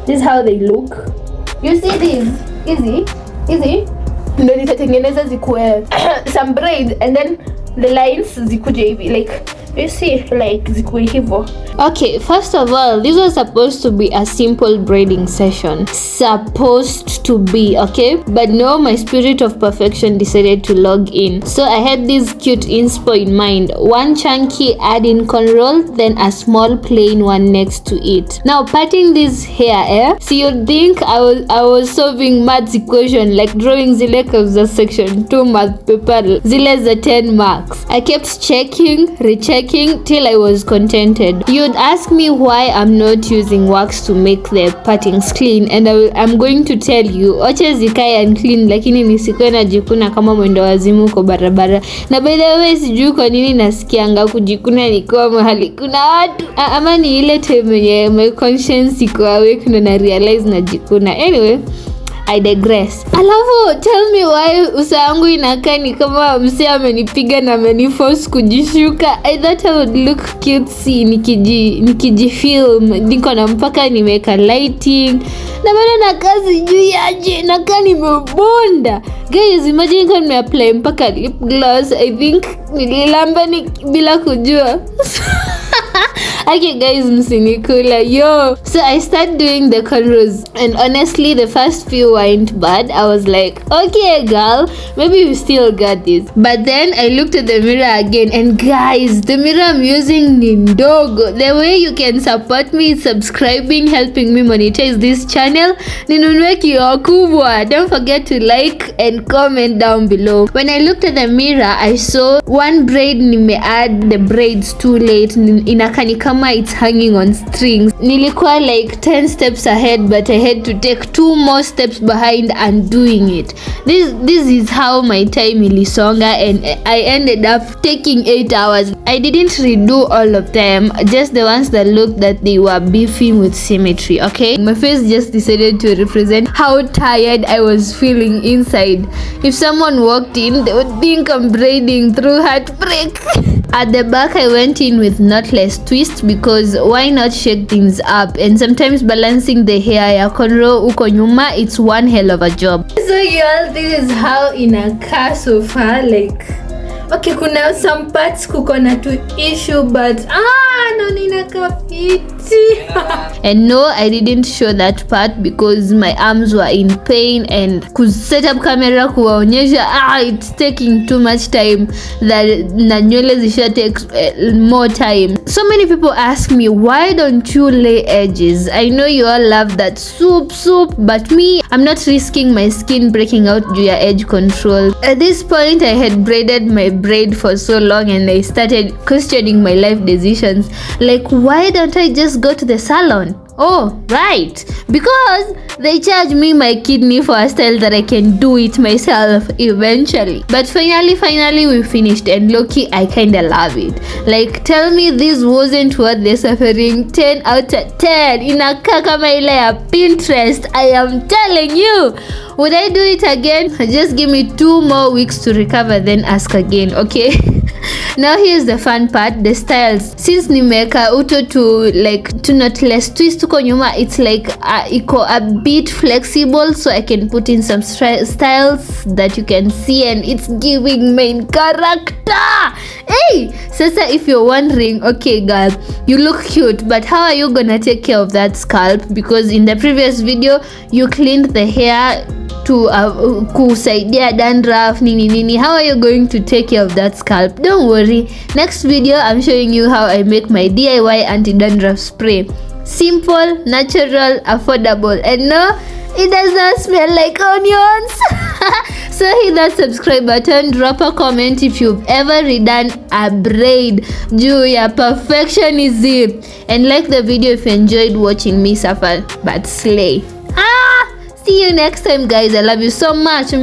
This is how they look. You see these? Easy. Ndio nitatengeneza zikuwe some braids and then the lines zikuje hivi, like you see, like zikuwe hivyo. Okay, first of all, this was supposed to be a simple braiding session. Supposed to be, okay? But no, my spirit of perfection decided to log in. So I had this cute inspo in mind. One chunky add-in cornrow, then a small plain one next to it. Now, parting this hair, so you'd think I was solving maths equation, like drawing zile za section 2 math paper, zile za 10 marks. I kept checking, rechecking till I was contented. You'd ask me why I'm not using wax to make the partings clean, and I'm going to tell you, ocha zikae unclean lakini nisikuwe najikuna kama mwendo wazimu kwa barabara. Na by the way, sijui kwa nini nasikianga kujikuna nikiwa mahali kuna watu, ama ni ile time yenye my conscience iko awake ndo na realize najikuna. Anyway, I digress. Alafu tell me why uso yangu inakaa ni kama msee amenipiga na ameniforce kujishuka. I thought I would look cute nikijifilm. Niko na mpaka nimeweka lighting. Na bado nakaa sijui aje, nakaa nimebonda. Guys, imagine kama nimeapply mpaka lip gloss. I think nililamba bila kujua. Okay guys, msinikula yo. So I started doing the cornrows, and honestly the first few weren't bad. I was like, okay girl, maybe you still got this. But then I looked at the mirror again, and guys, the mirror I'm using ni ndogo. The way you can support me is subscribing, helping me monetize this channel. Ninunue kioo kubwa. Don't forget to like and comment down below. When I looked at the mirror, I saw one braid add the braids too late. Inakani kama it's hanging on strings. Nilikuwa like 10 steps ahead, but I had to take 2 more steps behind and doing it. This is how my time ilisonga, and I ended up taking 8 hours. I didn't redo all of them, just the ones that looked that they were beefing with symmetry, okay? My face just decided to represent how tired I was feeling inside. If someone walked in, they would think I'm braiding through heartbreak. At the back, I went in with knotless twist because why not shake things up, and sometimes balancing the hair ya cornrow uko nyuma, it's one hell of a job. So y'all, this is how inakaa so far. Like, okay, kuna some parts kuko na tu issue, but no ninakaa fiti. And no, I didn't show that part because my arms were in pain, and set up camera kuwaonyesha it's taking too much time, that na nywele zisha take more time. So many people ask me, why don't you lay edges? I know you all love that soup, but me, I'm not risking my skin breaking out due to edge control. At this point, I had braided my braid for so long, and I started questioning my life decisions. Like, why don't I just go to the salon? Oh, right, because they charge me my kidney for a style that I can do it myself eventually. But finally we finished, and low-key I kinda love it. Like, tell me this wasn't worth the suffering. 10 out of 10. Inakaa kama ile ya Pinterest, I am telling you. Would I do it again? Just give me 2 more weeks to recover, then ask again, okay? Now here's the fun part, the styles. Since nimeka uto to knotless twist uko nyuma, it's like iko a bit flexible, so I can put in some styles that you can see, and it's giving main character. Hey, sasa if you're wondering, okay girl, you look cute, but how are you gonna take care of that scalp? Because in the previous video you cleaned the hair to kusaidia dandruff nini. How are you going to take care of that scalp? Don't worry, next video I'm showing you how I make my DIY anti-dandruff spray. Simple, natural, affordable, and no, it does not smell like onions. So hit that subscribe button, drop a comment if you've ever redone a braid juu ya perfectionism, and like the video if you enjoyed watching me suffer but slay. See you next time guys. I love you so much.